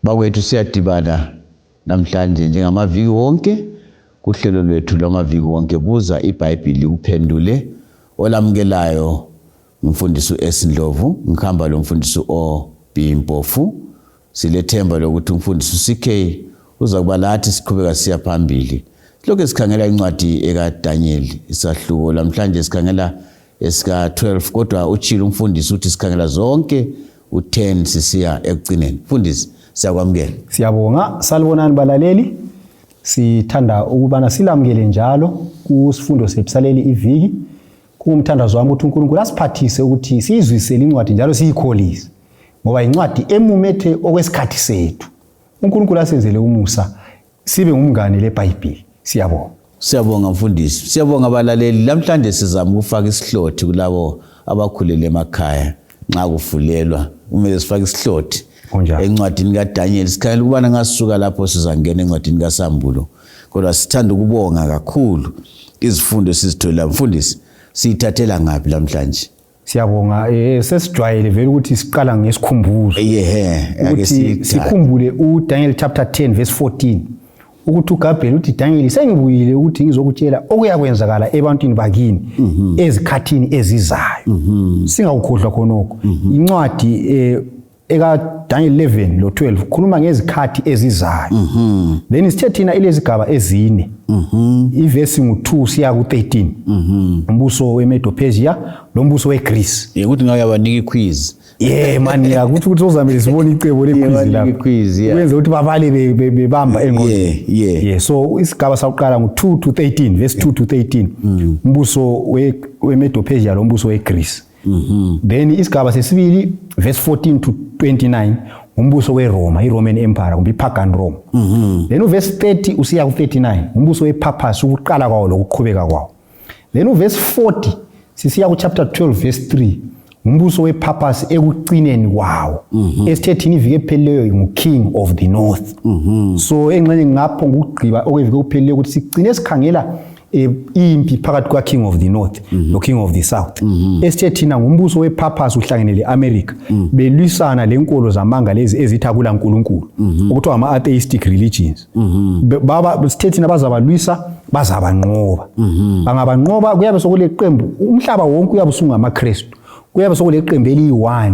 Bakwethu siyadibana namhlanje njengamaviki wonke kuhlelo lwethu lwamaviki wonke Buza Ibhayibhili Likuphendule olamukelayo umfundisi uEsindlovu ngikhamba lo mfundisi oBimpofu silethemba lokuthi umfundisi CK uza kuba lathi siqhubeka siya phambili lokho sikhangela incwadi ekaDaniel isahluko namhlanje sikhangela esika 12 kodwa uchilo umfundisi uthi sikhangela zonke u10 sisiya ekugcineni mfundisi siyakwamukela. Siyabonga salibonani balaleli sithanda ukubana silamukele njalo kusifundo sepsaleli iviki kumthandazo wami ukuthi uNkulunkulu asiphathise ukuthi sizwisele incwadi njalo siyikholise ngoba incwadi emumethe okwesikhathi sethu uNkulunkulu asenzele umusa sibe ngumngane leBhayibheli. Siyabonga mfundisi, siyabonga abalaleli. Namhlanje sizama ukufaka isihlothi kulabo abakhulele emakhaya nxa kuvulelwa kumele sifake isihlothi encwadini kaDaniel sikhangela ukubana ngasuka lapho sizangena encwadini kaSambulo kodwa sithanda ukubonga kakhulu izifundo sizithola mfundisi siyithathela ngapi namhlanje. Siyabonga sesijwayele vele ukuthi siqala ngesikhumbuzo ukuthi sikhumbule uDaniel chapter 10 verse 14 ukuthi uGabriel uthi Daniel sengibuyile ukuthi ngizokutshela okuyakwenzakala ebantwini bakini ezikhathini ezizayo singakukhohlwa khonoko. Incwadi eka Daniel 11 lo 12 khuluma ngezikhathi ezizayo then sithe thina ilezigaba ezine ivesi ngu2 siya ku13 umbuso weMedo-Persia lo mbuso weGreece ukuthi ngabe yabanika iquiz man yakuthi uzamele sibone icebo lequiz lapho wenza ukuthi babale bebamba engqondweni so isigaba sokuqala ngu2 to 13 verse 2 to 13 umbuso weMedo-Persia lo mbuso weGreece then isigaba sesibili verse 14 to 29 umbuso weRoma iRoman Empire kumbe iPagan Rome then uverse 30 usiya ku39 umbuso wePapas ukuqala kwawo lokuqhubeka kwawo then uverse 40 sisiya ku chapter 12 verse 3 umbuso wePapas ekucineni kwawo esithethini ivike epheleyo nguKing of the North so engxenye ngapho ngugqiba okwevike kupheleyo ukuthi sigcine sikhangela impi phakathi kwa King of the North no King of the South esithethina ngumbuso wePapas uhlangenele eAmerica belwisana lenkolo zamanga lezi ezithakula uNkulunkulu okuthiwa ama-atheistic religions baba sithethina bazabalwisa bazabanqoba bangabanqoba kuyabe sokuleqembu umhlaba wonke uyabe usungamaKristu kuyabe sokuleqembu eli1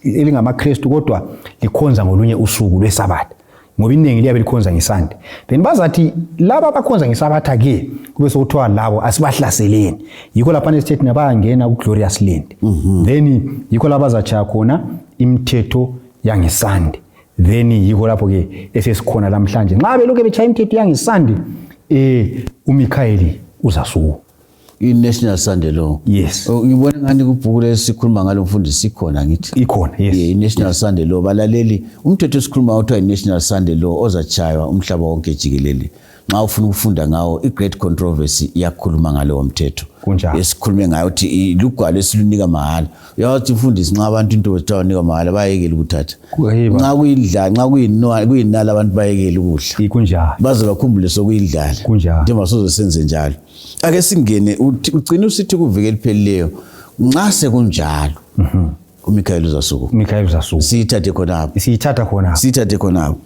elingamaKristu kodwa likhonza ngolunye usuku lweSabatha ngoba iningi liyabe likhonza ngeSunday then bazathi laba abakhonza ngeSabatha ke kube sokuthiwa labo asibahlaseleni yikho lapha nesithethe nabangena kuglorious land then yikho lapha bazachaya khona imithetho yangeSunday then yikho lapho ke esesikhona namhlanje nxa beloke bechaya imithetho yangeSunday uMikhayeli uzasuka i-National Sunday Law. Yes. Ngibona ngani kubhuku lesikhuluma ngalo mfundisi sikhona ngithi. Ikhona, yes. I-National Sunday Law balaleli umthetho esikhuluma uthiwa i-National Sunday Law ozachaywa umhlaba wonke jikelele. Nxa ufuna ukufunda ngawo i-great controversy iyakhuluma ngalo mthetho. Kunjalo. Esikhulume ngayo ukuthi lugwalo esilunika mahala. Uyawathi mfundisi nxa abantu into etawanika mahala bayekela ukuthatha. Nxa kuyidla nxa kuyinala abantu bayekela ukudla. Kunjalo. Baze bakhumbule sokuyidlala. Kunjalo. Njengoba soze senze njalo. Ake singene ugcina usithi kuvike elipheleleyo nxa sekunjalo uMikhayeli uzasuka. uMikhayeli uzasuka. Siyithathe khonapho.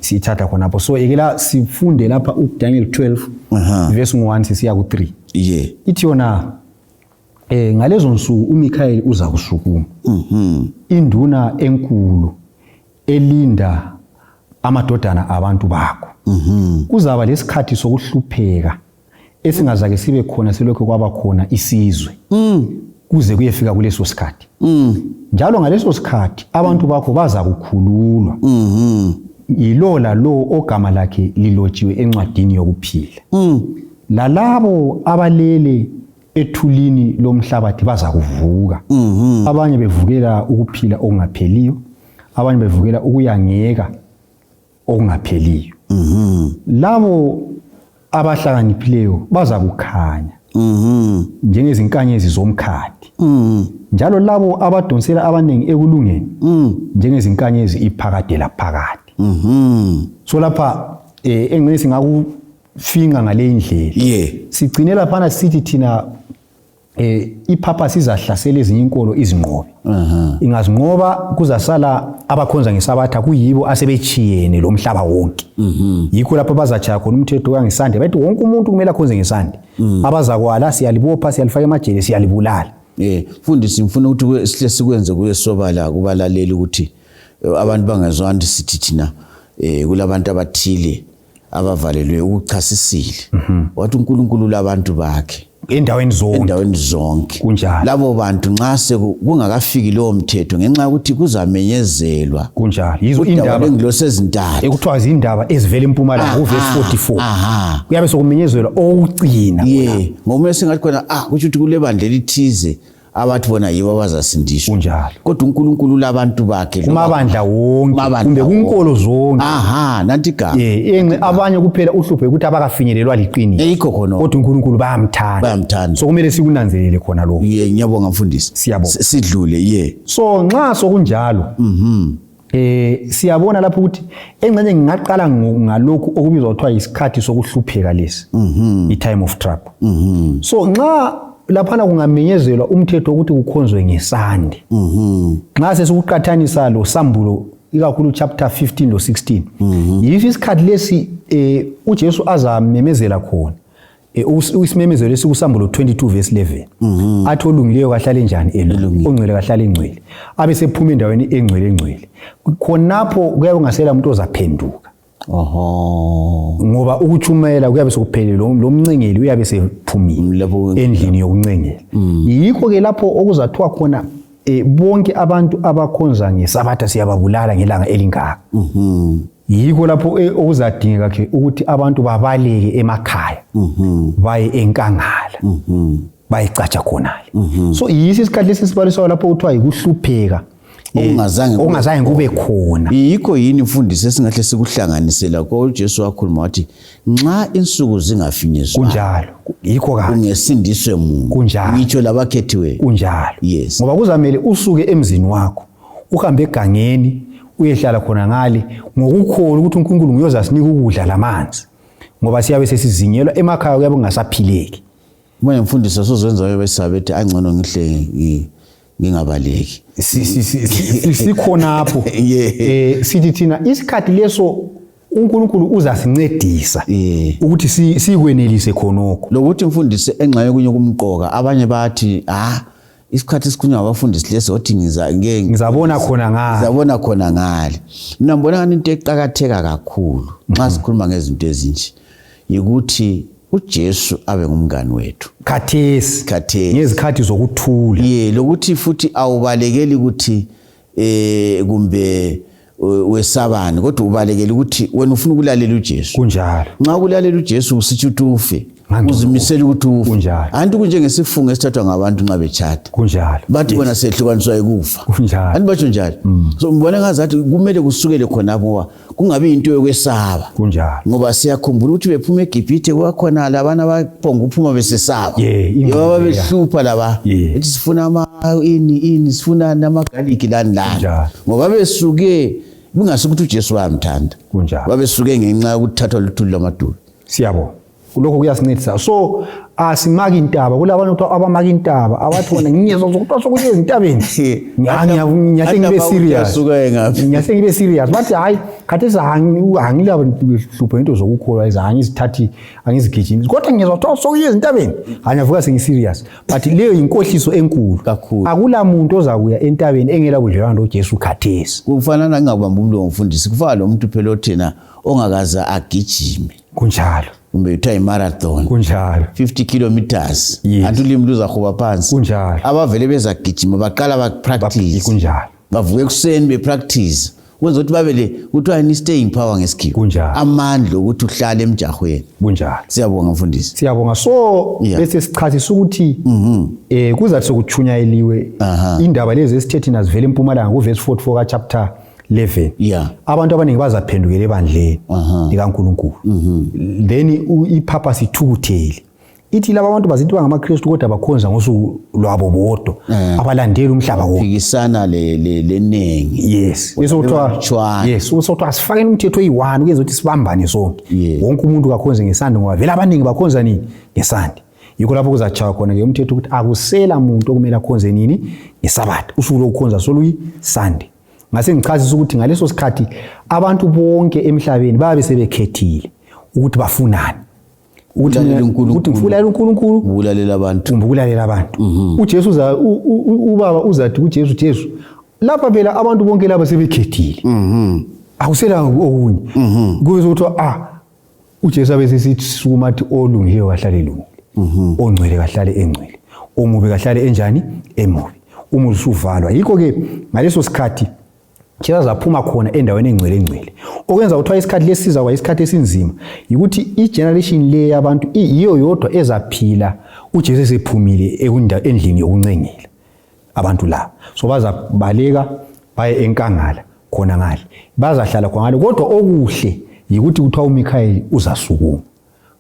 Siyithatha khonapho. So ekela sifunde lapha uDaniel 12 verse 1 sisiya ku3. Ithi yona ngalezo nsuku uMikhayeli uza kusukuma. Induna enkulu elinda amadodana abantu bakho. Kuzaba lesikhathi sokuhlupheka esingazake sibe khona selokho kwaba khona isizwe kuze kuyefika kuleso sikhathi njalo ngaleso sikhathi abantu bakho baza kukhululwa yilo lo ogama lakhe lilotshiwe encwadini yokuphila lalabo abalele ethulini lomhlabathi baza kuvuka abanye bevukela ukuphila okungapheliyo abanye bevukela ukuyangeka okungapheliyo labo abahlakaniphileyo baza kukhanya njengezinkanyezi zomkhathi njalo labo abadonsela abanengi ekulungeni njengezinkanyezi iphakade laphakade so lapha engcene singakufinga ngale indlela sigcinela phana sithi thina ipurpose izahlasela ezinye inkolo izinqobe. Ingazinqoba kuzasala abakhonza ngesabatha kuyibo asebechiyene lo mhlaba wonke. Yikho lapho bazachaya khona umthetho wangesande bathi wonke umuntu kumele akhonze ngesande. Abazakwala siyalibopha siyalifaka emajele siyalibulala. Mfundisi ngifuna ukuthi sihle sikwenze kuye sobala kubalaleli ukuthi abantu bangazwani sithi thina kulabantu abathile abavalelwe ukuchasisile. Wathi uNkulunkulu labantu bakhe endaweni zonke kunjalo labo bantu nxa sekungakafiki lo mthetho ngenxa ukuthi kuzamenyezelwa kunjalo yizo indaba engilosezintathu ekuthiwa izindaba ezivela eMpumalanga uverse 44 kuyabe sokumenyezelwa okugcina ngoba singathi khona kusho ukuthi kule bandla elithize abathi bona yibo abazasindiswa kunjalo kodwa uNkulunkulu labantu bakhe kumabandla wonke kumbe kunkolo zonke nanti igama abanye kuphela uhluphe ukuthi abakafinyelelwa liqiniso yikho khona kodwa uNkulunkulu bayamthanda so kumele sikunanzelele khona lokho ngiyabonga mfundisi siyabonga sidlule so nxa sokunjalo siyabona lapho ukuthi engcenye ngingaqala ngalokhu okubizwa kuthiwa isikhathi sokuhlupheka lesi i-time of trouble so nxa laphana kungamenyezelwa umthetho ukuthi kukhonzwe ngesande nxa sesikuqathanisa lo sambulo ikakhulu chapter 15 lo 16 yiso isikhathi lesi uJesu azamemezela khona usimemezelo lesikusambulo 22 verse 11 athi olungileyo kahlale njani ongcwele kahlale engcwele abe sephuma endaweni engcwele khonapho kuyabe kungasela umuntu ozaphenduka ngoba ukuchumayela kuyabe sekuphelele lo mncengeli uyabe sephumile endlini yokuncengela yikho ke lapho okuzathiwa khona bonke abantu abakhonza ngesabatha siyababulala ngelanga elingaka yikho lapho okuzadingeka ke ukuthi abantu babaleke emakhaya baye enkangala bayicatsha khonale so yisi isikhathi lesibaliswa lapho kuthiwa yikuhlupheka ongazange kube khona yikho yini mfundisi esingahle sikuhlanganisela kwa uJesu wakhuluma wathi nxa insuku zingafinyezwa kunjalo yikho kahle ungesindiswe Mungu kunjalo ngitsho labakhethiwe kunjalo yes ngoba kuzamele usuke emzini wakho uhambe egangeni uyehlala khona ngale ngokukholwa ukuthi uNkulunkulu nguyozasinika ukudla lamanzi ngoba siyabe sesizinyelwa emakhaya kuyabe kungasaphileki manje mfundisi sozenza besabethi angcono ngihle ngingabaleki sikhonapho sithi thina isikhathi leso uNkulunkulu uzasincedisa ukuthi sikwenelise khonokho lokuthi mfundisi engxaye kunye kumqoka abanye bathi isikhathi sikhulunywa abafundisi leso othi ngizabona khona ngale mina ngibona ngani into eqhakatheka kakhulu nxa sikhuluma ngezinto ezinje ukuthi uJesu abe ngumngani wethu khathesi ngezikhathi zokuthula lokuthi futhi awubalekeli ukuthi kumbe wesabani kodwa ubalekeli ukuthi wena ufuna ukulalela uJesu kunjalo nxa ukulalela uJesu usithi utufe uzimisela ukuthi ufe kunjalo anti kunjengesifungo esithathwa ngabantu nxa betshada kunjalo bathi bona sehlukaniswa ekufa kunjalo anti batsho njalo so ngibona ngazathi kumele kusukele khonapho kungabi into yokwesaba kunjalo ngoba siyakhumbula ukuthi bephuma eGibhithe kwakhona labana abaphonga uphuma besesaba ngoba behlupha laba ethi sifuna sifuna namagaliki lani ngoba besuke bingasukuthi uJesu wamthanda kunjalo babesuke ngenxa yokuthathwa luthuli lamadulo siyabona lokho kuyasincedisa so asimaki intaba kulabantu abamaki intaba abathi wona ngiyezwa ukuthi sokuthi ezintabeni ngiyahle ngibe serious bathi hayi khathesi angilaba hlupho into zokukholwa izangi angizigijimi kodwa ngiyezwa ukuthi sokuthi ezintabeni angiyavuka sengiserious but leyo inkohliso enkulu akula muntu ozakuya entabeni engela budlelwano noJesu khathesi kufanana ngingabamba umlomo mfundisi kufana lo muntu phela othena ongakaza agijime kunjalo kumbe uthayi marathon kunjalo 50 kilometers antulimi luzakuba phansi kunjalo abavele bezagijima baqala bapractice kunjalo bavuke ekuseni bepractice kwenza ukuthi babele kuthiwa ni staying power ngesikhiwo kunjalo amandla ukuthi uhlale emjahweni kunjalo siyabonga mfundisi siyabonga so bese sichasisa ukuthi kuzathi sokuchunyayeliwe indaba lezi esithethina zivela eMpumalanga kuverse 44 ka chapter 11 abantu abaningi bazaphendukela ebandleni likaNkulunkulu then ipurpose ithukuthele ithi laba abantu bazithi bangamaKristu kodwa bakhonza ngosuku lwabo bodwa abalandeli umhlaba wonke phikisana lenengi bese kuthiwa asifakeni umthetho oyi-1 ukenza ukuthi sibambane sonke wonke umuntu kakhonze ngesande ngoba vele abaningi bakhonza nini ngesande yikho lapho kuzachawa khona ke umthetho ukuthi akusela umuntu okumele akhonze nini ngesabatha usuku lokukhonza soluyi Sunday. Ngase ngichazisa ukuthi ngaleso sikhathi abantu bonke emhlabeni babe sebekhethile ukuthi bafunani, ukuthi ngifulalela uNkulunkulu ubulalela abantu. uJesu ubaba uzathi kuJesu lapha phela abantu bonke laba sebekhethile. Akusela okunye. Kuze ukuthi uJesu abesesithi sukumathi olungileyo kahlale elungile, ongcwele kahlale engcwele, omubi kahlale enjani emubi, umuzi usuvalwa. Yikho ke ngaleso sikhathi Jesu zaphuma khona endaweni engcwele. Okwenza ukuthi isikhathi lesiza kwa isikhathi esinzima yikuthi igeneration le yabantu iyo yodwa ezaphila uJesu esephumile endlini yokuncengela abantu la. So bazabaleka baye enkangala khona ngale, bazahlala khona ngale. Kodwa okuhle yikuthi kuthiwa uMikhayeli uzasukuma,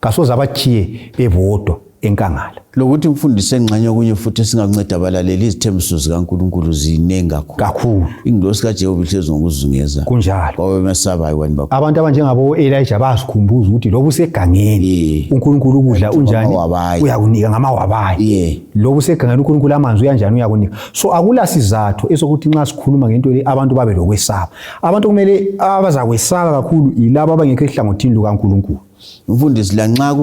kasoza abachiye bebodwa enkangala. Lokuthi mfundise engxanye okunye futhi esingakunceda abalaleli, izithembiso zikaNkulunkulu zinengi kakhulu. Ingilosi kaJehova ihlezi ngokuzungeza kunjalo kwabe mesabayo kwani bakho. Abantu abanjengabo Elijah basikhumbuza ukuthi lobu segangeni uNkulunkulu ukudla unjani uyakunika ngamawabayi, lobu segangeni uNkulunkulu amanzi uyanjani uyakunika. So akula sizathu esokuthi nxa sikhuluma ngento le abantu babe lokwesaba. Abantu kumele abazakwesaba kakhulu yilabo abangekho ehlangothini lukaNkulunkulu. Mfundisi, la nxa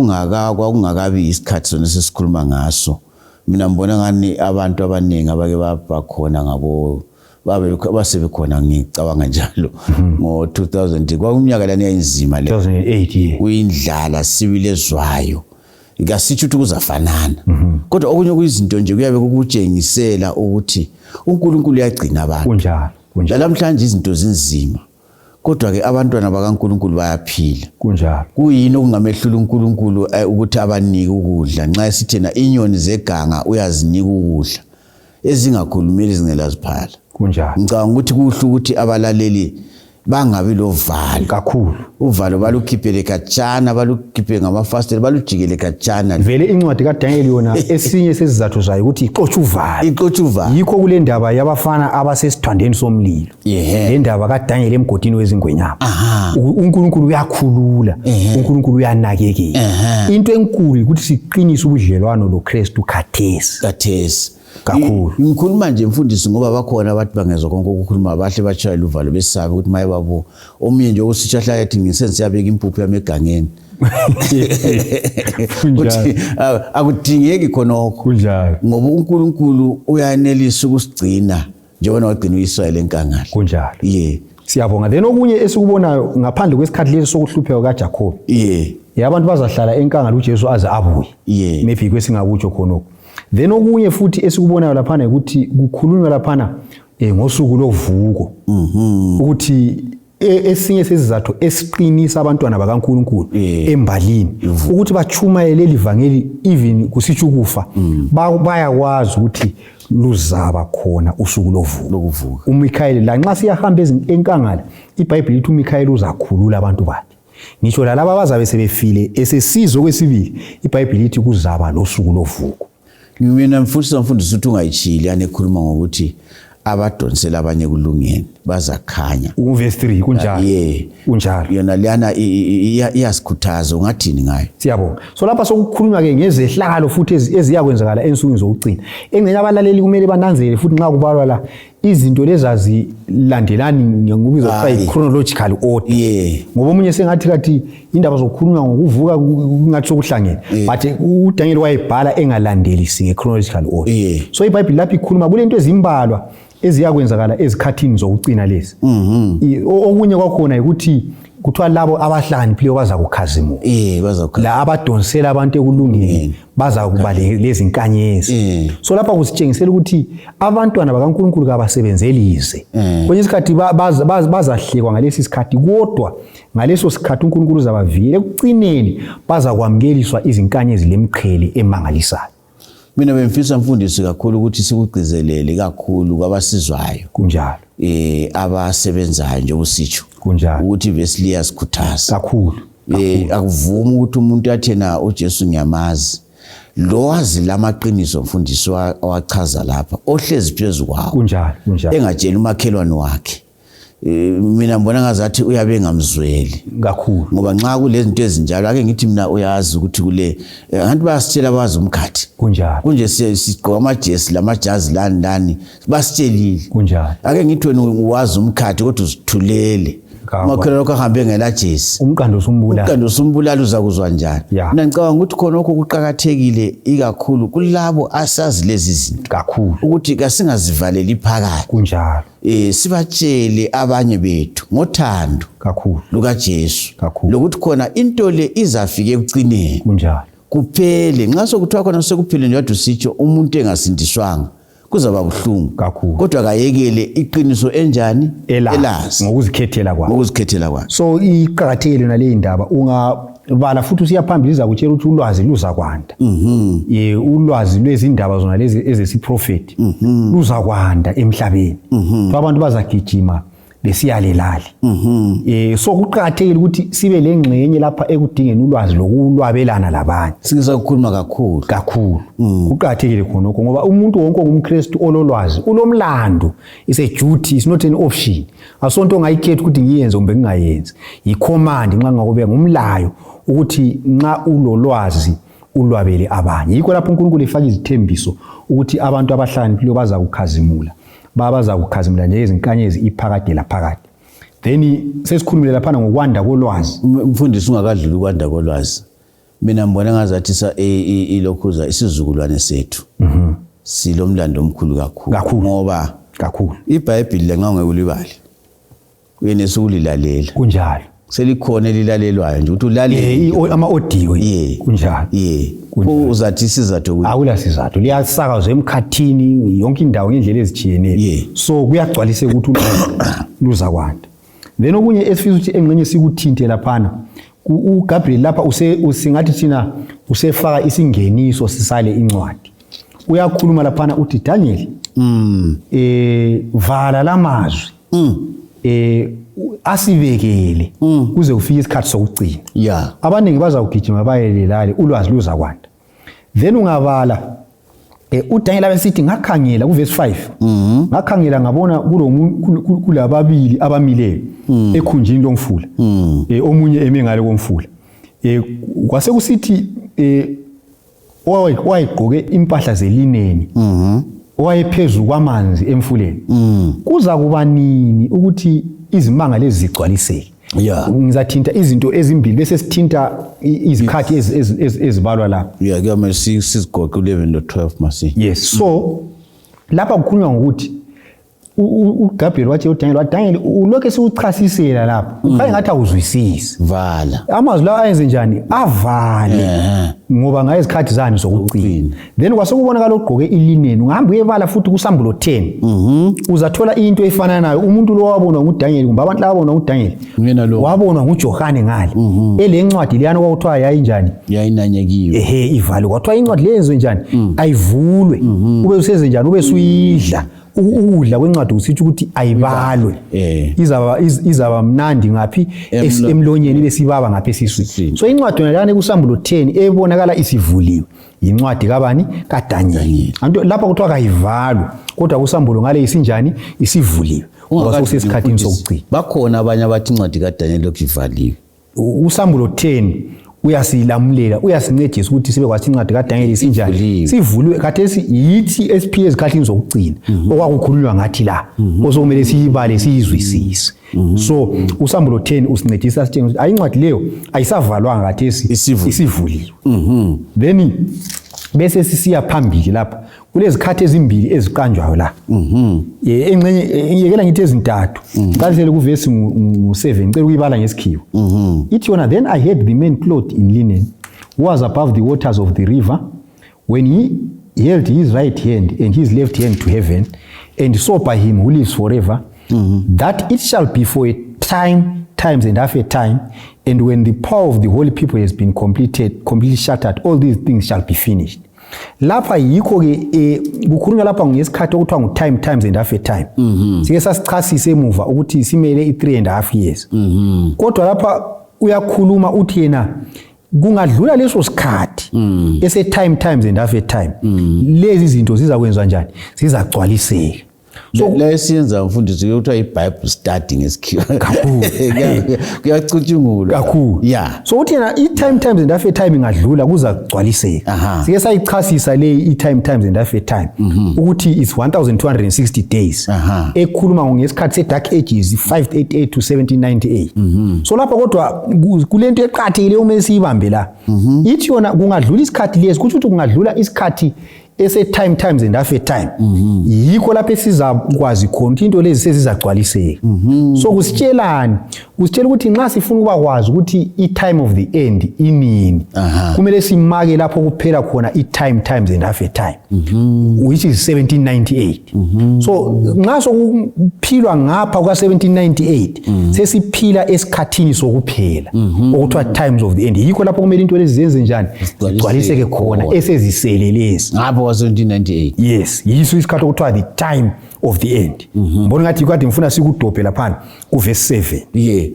kungakabi isikhathi sona sesikhuluma ngaso, mina ngibona ngani abantu abaningi abake bakhona ngabo basebekhona, ngicabanga njalo ngo 2000 kwakuminyaka lana eyinzima le 2008 kuyindlala sibilezwayo, ngasithi ukuthi kuzafanana. Kodwa okunye kuyizinto nje kuyabe kukutshengisela ukuthi uNkulunkulu uyagcina abantu kunjalo. Namhlanje izinto zinzima, kodwa ke abantwana bakaNkulunkulu bayaphila kunjalo. Kuyini okungamehlula uNkulunkulu ukuthi abanike ukudla? Nxa esithena inyoni zeganga uyazinika ukudla ezingakhulumeli zingelaziphala kunjalo. Ngicabanga ukuthi kuhle ukuthi abalaleli bangabi lovalo kakhulu. Uvalo balukhiphele khatshana, balukhiphe ngamafastela, balujikele khatshana. Vele incwadi kaDaniel yona esinye sesizathu zayo ukuthi ixotsha uvalo. Yikho kule ndaba yabafana abasesithandeni somlilo, le ndaba kaDaniel emgodini wezingwenyama. uNkulunkulu uyakhulula, uNkulunkulu uyanakekela. Into enkulu ukuthi siqinise ubudlelwano loKristu khathesi kakhulu. Ngikhuluma nje mfundisi ngoba bakhona abantu bangezwa konke ukukhuluma, bahle bachayela uvalo besabe ukuthi maye babo omunye nje usitshahlala yathi ngisensiyabeka impuphu yami egangeni. Akudingeki khonokho kunjalo, ngoba uNkulunkulu uyanelisa ukusigcina njengoba wagcina uIsrael enkangala kunjalo. Siyabonga. Then okunye esikubonayo ngaphandle kwesikhathi lesi sokuhlupheka kaJacob, abantu bazahlala enkangala uJesu aze abuye, maybe kwesingakutsho khonokho. Then okunye futhi esikubonayo laphana ukuthi kukhulunywa laphana ngosuku lovuko, ukuthi esinye sesizathu esiqinisa abantwana bakaNkulunkulu embalini ukuthi bachumayele livangeli even kusitsho ukufa, bayakwazi ukuthi luzaba khona usuku lovuko. uMikhayeli la nxa siyahamba enkangala, iBhayibheli lithi uMikhayeli uzakhulula abantu bakhe. Ngisho lalabo abazabe sebefile esesizwe kwesibili, iBhayibheli lithi kuzaba losuku lovuko. Mina mfundisi ukuthi ungayitshili anekhuluma ngokuthi abadonsela abanye kulungeni bazakhanya. Verse 3 kunjalo. Kunjalo. Yona liyana iyasikhuthaza, ungathini ngayo? Siyabonga. So lapha sokukhulunywa ke ngezehlakalo futhi eziyakwenzakala ensukwini zokugcina. Engcenye abalaleli kumele bananzele futhi nxa kubalwa la izinto lezazilandelani ngikubiza ukuthi chronological order. Ngoba omunye sengathi kathi indaba zokukhulunywa ngokuvuka ngathi sokuhlangene, but uDaniel wayebhala engalandelisi ngechronological order. So iBhayibheli lapha ikhuluma kulento ezimbalwa eziyakwenzakala ezikhathini zokugcina lezi. Okunye kwakhona ukuthi kuthiwa labo abahlakaniphileyo bazakukhazimuka. La abadonsela abantu ekulungeni bazakuba lezi nkanyezi. So lapha kusitshengisela ukuthi abantwana bakaNkulunkulu kabasebenzelize. Kwenye isikhathi bazahlekwa ngalesi sikhathi, kodwa ngaleso sikhathi uNkulunkulu uzabavikela. Ekucineni bazakwamukeliswa izinkanyezi lemqhele emangalisayo. Mina bemfisa mfundisi kakhulu ukuthi sikugcizelele kakhulu kwabasizwayo kunjalo, abasebenzayo nje usitsho kunjalo, ukuthi ivesi liyasikhuthaza kakhulu. Akuvumi ukuthi umuntu athena uJesu ngiyamazi, lo wazi lamaqiniso mfundisi wachaza lapha, ohlezi phezulu kwawo kunjalo, engatshela umakhelwane wakhe mina ngibona ngazathi uyabe ngamzweli kakhulu ngoba nxa kulezi zinto ezinjalo ake ngithi mina uyazi ukuthi kule abantu bayasitshela abazi umkhathi kunjalo kunje sigqoka amajesi lamajazi lani basitshelile kunjalo ake ngithi wena uwazi umkhathi kodwa uzithulele makhona lokho ahambe ngela jesi umqando usumbulala uzakuzwa njani mina ngicabanga ukuthi khona lokho kuqhakathekile ikakhulu kulabo asazi lezi zinto kakhulu ukuthi kasingazivaleli phakathi kunjalo sibatshele abanye bethu ngothando kakhulu luka Jesu kakhulu lokuthi khona into le izafike ekucineni kunjalo kuphele nxa sokuthiwa khona sekuphele njalo sitsho umuntu engasindiswanga kuzaba buhlungu kakhulu kodwa kayekele iqiniso enjani elazi ngokuzikhethela kwakhe so iqhakathekile nale indaba ungabala futhi usiyaphambili zakutshela ukuthi ulwazi luza kwanda ulwazi lwezindaba zona lezi ezesiprofeti luza kwanda emhlabeni abantu bazagijima besiyalelali so kuqhakathekile ukuthi sibe lengxenye lapha ekudingeni ulwazi lokulwabelana labanye singasakhuluma kakhulu kuqhakathekile khonokho ngoba umuntu wonke ongumKristu ololwazi ulomlando is a duty, is not an option. Asonto ngayikhetha ukuthi ngiyenze kumbe ngingayenzi, yicommand nxa ngabe ngumlayo ukuthi nxa ulolwazi ulwabele abanye. Yikho lapho uNkulunkulu efaka izithembiso ukuthi abantu abahlakaniphile baza kukhazimula, baza kukhazimula nje izinkanyezi iphakade laphakade. Then sesikhulumile lapha ngokwanda kolwazi. Mfundisi ungakadluli ukwanda kolwazi, mina ngibona ngazathi ilokhuza isizukulwane sethu silomlando omkhulu kakhulu ngoba iBhayibhili lenxa ungekuyibali uyenesa ukulilalela kunjalo selikhona elilalelwayo nje ukuthi ulalele ama audio kunjalo uzathi sizathu ukuthi awula sizathu liyasakazwa emkhathini yonke indawo ngendlela ezitshiyeneyo, so kuyagcwalise ukuthi luza kwanda. Then okunye esifisa ukuthi engxenye sikuthinte laphana uGabriel lapha usingathi thina usefaka isingeniso sisale incwadi. Uyakhuluma laphana uthi Daniel vala lamazwi asibekele kuze kufike isikhathi sokucina. Abaningi bazawugijima bayelelale ulwazi luza kwanda. Then ungabala uDaniel abesithi ngakhangela kuverse 5 ngakhangela ngabona kulababili abamileyo ekhunjini lomfula omunye eme ngale komfula kwase kusithi wayegqoke impahla zelineni wayephezulu kwamanzi emfuleni. Kuza kuba nini ukuthi izimanga lezi zigcwaliseke? Ngizathinta izinto ezimbili bese sithinta izikhathi ezibalwa la. Kuyamele sizigoqe 11-12 masi. Yes, so lapha kukhulunywa ngokuthi uGabriel wathi uDaniel ulokho siuchasisela lapha ukhanye ngathi awuzwisisi. Vala amazwi la ayenze njani? Avale ngoba ngaye izikhathi zani zokucina. Then kwasekubonakala ogqoke ilineni ungahamba uyebala futhi kuSambulo 10 uzathola into efana nayo. Umuntu lo wabonwa nguDaniel kumbe abantu laba bonwa nguDaniel wabonwa nguJohane ngale elencwadi leyana kwakuthiwa yayinjani yayinanyekiwe ivalo kwathiwa incwadi leyenziwe njani ayivulwe ube useze njani ube suyidla ukudla kwencwadi usithi ukuthi ayibalwe izaba mnandi ngaphi emlonyeni besibaba ngaphi esiswini. So incwadi yona kuSambulo 10 ebonakala isivuliwe incwadi kabani kaDaniel. Anto lapha kuthiwa kayivalwe kodwa kuSambulo ngale isinjani isivuliwe ngoba sesikhathini sokucina. Bakhona abanye abathi incwadi kaDaniel lokivaliwe. uSambulo 10 uyasilamulela uyasincedisa ukuthi sibe kwathi incwadi kaDaniel isinjani sivuliwe khathesi yithi SP ezikhathini zokucina okwakukhulunywa ngathi la osokumele siyibale siyizwisise. So uSambulo 10 usincedisa sitshengisa ukuthi ayincwadi leyo ayisavalwanga khathesi isivuliwe. Then bese sisiya phambili lapha kulezi khathi ezimbili eziqanjwayo la engcenye ngiyekela ngithi ezintathu qalisele kuverse ngu7 ngicela ukuyibala ngesikhiwo. Ithi yona then I heard the man clothed in linen who was above the waters of the river when he held his right hand and his left hand to heaven and saw by him who lives forever that it shall be for a times and half a time, and when the power of the holy people has been completely shattered, all these things shall be finished. Lapha yikho ke kukhulunywa lapha ngesikhathi okuthiwa times and half a time. Sike sasichasise emuva ukuthi simele i3.5 years. Kodwa lapha uyakhuluma uthi yena kungadlula leso sikhathi times and half a time lezi zinto zizakwenziwa njani? Zizagcwaliseka. So lesiyenza mfundisi ukuthi iBible study ngesikhiwa. Kakhulu. Kuyacutshungulwa. Kakhulu. Yeah. So uthi yena times and half time ingadlula kuza kugcwaliseka. Sike sayichasisa le times and half time ukuthi is 1260 days. Ekhuluma ngesikhathi sedark ages 588 to 1798. So lapha kodwa kulento eqhathekile uma siyibambe la. Ithi yona kungadlula isikhathi lesi kuthi kungadlula isikhathi ese times and half time. Yikho lapho esizakwazi khona into lezi sezizagcwaliseka. So kusitshelani ukuthi nxa sifuna ukuba kwazi ukuthi time of the end inini kumele simake lapho kuphela khona times and half time, which is 1798. So nxa sokuphilwa ngapha kwa 1798 sesiphila esikhathini sokuphela okuthiwa times of the end. Yikho lapho kumele into lezi zenze njani zigcwaliseke khona eseziselelezi ngapha kwa 1798. Yes, yiso isikhathi okuthiwa the time of the end. Mbona ngathi kade ngifuna sikudobhe lapha ku verse 7. Yeah.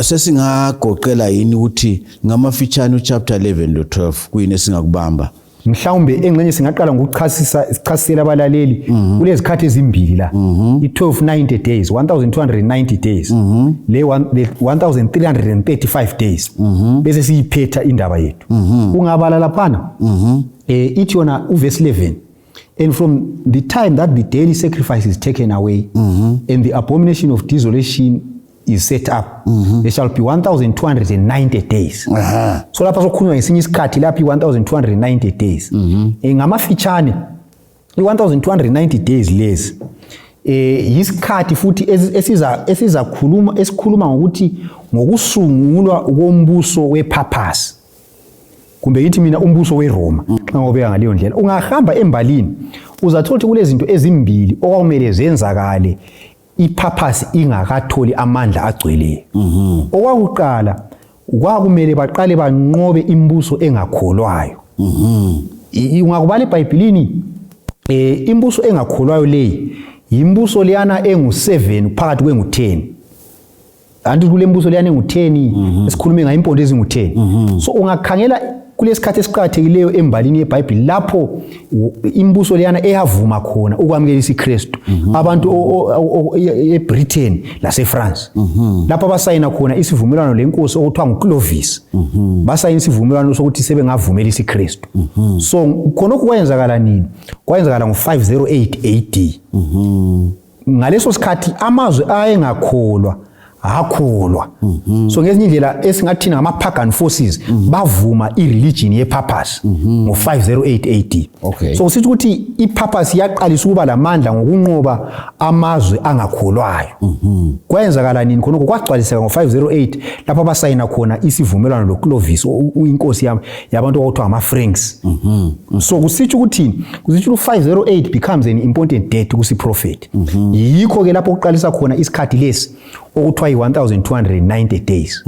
Sesingagoqela yini ukuthi ngamafitshane uchapter 11 no 12 kuyini singakubamba? Mhlawumbe engcenye singaqala ngokuchasisela abalaleli kulezi khathi ezimbili la. I1290 days, 1290 days. Le 1335 days. Bese siyiphetha indaba yethu. Ungabala laphana. Ithi yona uverse 11. And from the time that the daily sacrifice is taken away and the abomination of desolation is set up, there shall be 1290 days. So lapha sokhulunywa ngesinye isikhathi lapha 1290 days. Ngamafitshane 1290 days lezi yisikhathi futhi esikhuluma ngokuthi ngokusungulwa kombuso wePapas. Kumbe yithi mina umbuso weRoma ngobeka ngaleyo ndlela. Ungahamba embalini uzathola ukuthi kulezinto ezimbili okwakumele zenzakale iPapas ingakatholi amandla agcweleyo. Okwakuqala kwakumele baqale banqobe imbuso engakholwayo. Ungakubala eBhayibhelini imbuso engakholwayo leyi imbuso leyana engu7 phakathi kwengu10. Anti kule mbuso leyana engu10 esikhulume ngayo impondo ezingu10. So ungakhangela kulesikhathi esiqhathekileyo embalini yeBhayibheli lapho imbuso leyana eyavuma khona ukwamukela iKristu. Abantu eBritain laseFrance. Lapho basayina khona isivumelwano lenkosi okuthiwa nguClovis. Basayina isivumelwano sokuthi sebengavumela iKristu. So khona okwenzakala nini? Kwenzakala ngo508 AD. Ngaleso sikhathi amazwe ayengakholwa akholwa. So ngezinye indlela esingathina ngama-pagan forces bavuma i-religion yePapas ngo508 AD. So sithi ukuthi iPapas yaqalisa ukuba lamandla ngokunqoba amazwe angakholwayo. Kwenzakala nini khona kwagcwaliseka ngo508 lapho abasayina khona isivumelwano loClovis inkosi yabantu okuthiwa ngama-Franks. So kusitsho ukuthi 508 becomes an important date kusiprofeti. Yikho ke lapho kuqalisa khona isikhathi lesi okuthiwa 1290 days.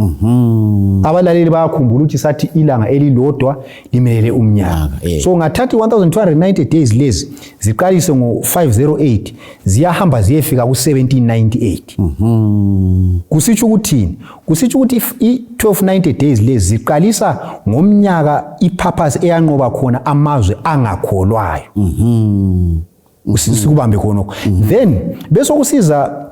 Abalaleli bayakhumbula ukuthi sathi ilanga elilodwa limelele umnyaka. So ngathathi 1290 days lezi ziqalise ngo508 ziyahamba ziyefika ku1798. Kusitsho ukuthini? Kusitsho ukuthi i1290 days lezi ziqalisa ngomnyaka iPapas eyanqoba khona amazwe angakholwayo. Sikubambe khona. Then bese kusiza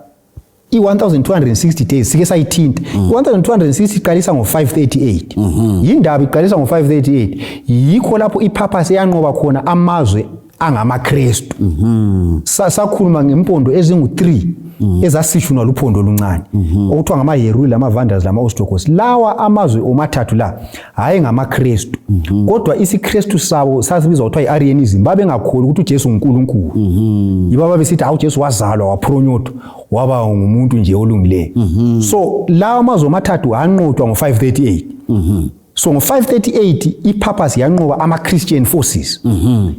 i1260 days sike sayithinta. 1260 iqalisa ngo538. Yindaba iqalisa ngo538. Yikho lapho iPapas eyanqoba khona amazwe angamaKristu. Sakhuluma ngempondo ezingu3 ezasishunwa luphondo oluncane okuthiwa ngamaHeruli lamaVandals lamaOstrogos. Lawa amazwe omathathu la hayi ngamaKristu kodwa isikristu sabo sasibizwa ukuthiwa iArianism. Babengakholi ukuthi uJesu uNkulunkulu. Yibaba besithi hawu uJesu wazalwa wapronyotwa waba ngumuntu nje olungileyo. So lawa amazwe omathathu anqotshwa ngo538. So ngo538 iPapas yanqoba ama-Christian forces.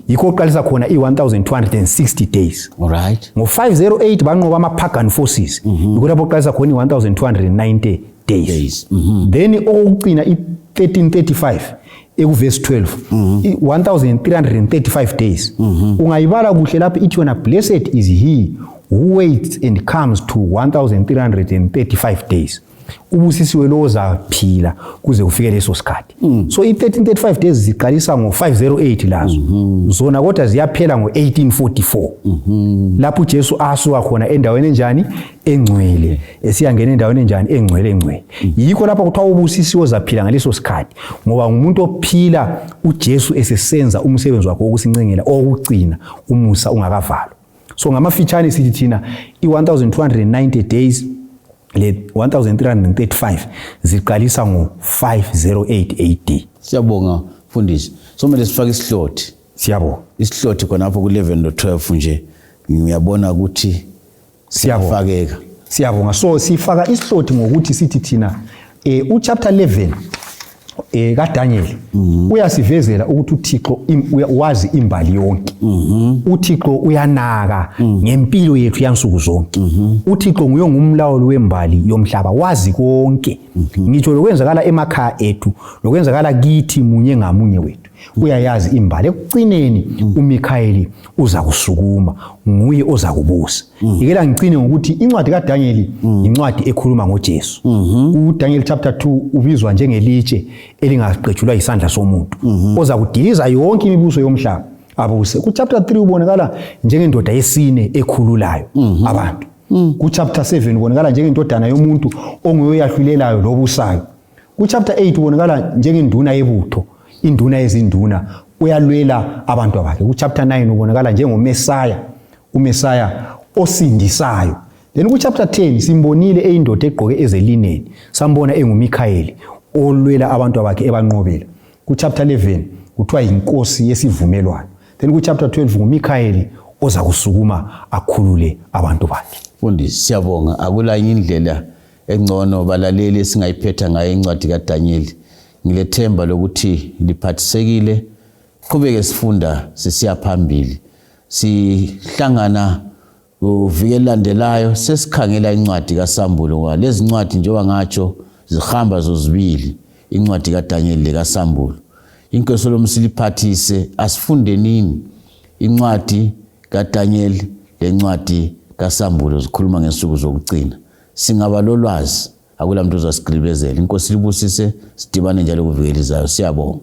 Yikho oqalisa khona i1260 days. Alright. Ngo508 banqoba ama-pagan forces. Yikho lapho oqalisa khona i1290 days. Then okucina i1335 ekuverse 12 1335 days. Ungayibala kuhle lapho ithi yona blessed is he who waits and comes to 1335 days. ubusisiwe lo ozaphila kuze kufike leso sikhathi. So i1335 days ziqalisa ngo508 lazo. Zona kodwa ziyaphela ngo1844. Lapho uJesu asuka khona endaweni enjani engcwele esiyangena endaweni enjani engcwele. Yikho lapho kuthiwa ubusisiwe ozaphila ngaleso sikhathi ngoba ngumuntu ophila uJesu esesenza umsebenzi wakhe wokusincengela okugcina umusa ungakavalwa. So ngamafitshane sithi thina i1290 days le 1335 ziqalisa ngo508 AD. Siyabonga mfundisi. Somele sifake isihlothi. Siyabonga. Isihlothi khonapho ku11 no12 nje ngiyabona ukuthi siyafakeka. Siyabonga. So sifaka isihlothi ngokuthi sithi thina uchapter 11 kaDaniel uyasivezela ukuthi uThixo wazi imbali yonke. uThixo uyanaka ngempilo yethu yansuku zonke. uThixo nguye ngumlawuli wembali yomhlaba wazi konke. Ngitsho lokwenzakala emakhaya ethu lokwenzakala kithi munye ngamunye wethu uyayazi imbali. Ekucineni uMikhayeli uza kusukuma nguye oza kubusa. Ngikela ngicine ngokuthi incwadi kaDaniel incwadi ekhuluma ngoJesu. uDaniel chapter 2 ubizwa njengelitshe elingaqetshulwa isandla somuntu oza kudiliza yonke imibuso yomhlaba abuse. Ku chapter 3 ubonakala njengendoda yesine ekhululayo abantu. Ku chapter 7 ubonakala njengendodana yomuntu ongoyahlulelayo lobusayo. Ku chapter 8 ubonakala njengenduna yebutho, induna yezinduna uyalwela abantu abakhe. Ku chapter 9 ubonakala njengomesaya, umesaya osindisayo. Then ku chapter 10 simbonile eyindoda egqoke ezelineni, sambona enguMikhayeli olwela abantu abakhe ebanqobela. Ku chapter 11 kuthiwa inkosi yesivumelwano. Then ku chapter 12 nguMikhayeli oza kusukuma akhulule abantu bakhe. Mfundisi siyabonga. Akula indlela engcono balaleli esingayiphetha ngayo incwadi kaDaniel. Ngilethemba lokuthi liphathisekile. Qhubeke sifunda sisiya phambili. Sihlangana uvike landelayo sesikhangela incwadi kaSambulo ngoba lezi ncwadi njengoba ngatsho zihamba zozibili, incwadi kaDaniel lekaSambulo. Inkosi lomsiliphathise asifunde nini incwadi kaDaniel lencwadi kaSambulo zikhuluma ngesuku zokugcina. Singaba lolwazi akula muntu ozasikribezela. Inkosi libusise sidibane njalo kuvike lizayo. Siyabonga.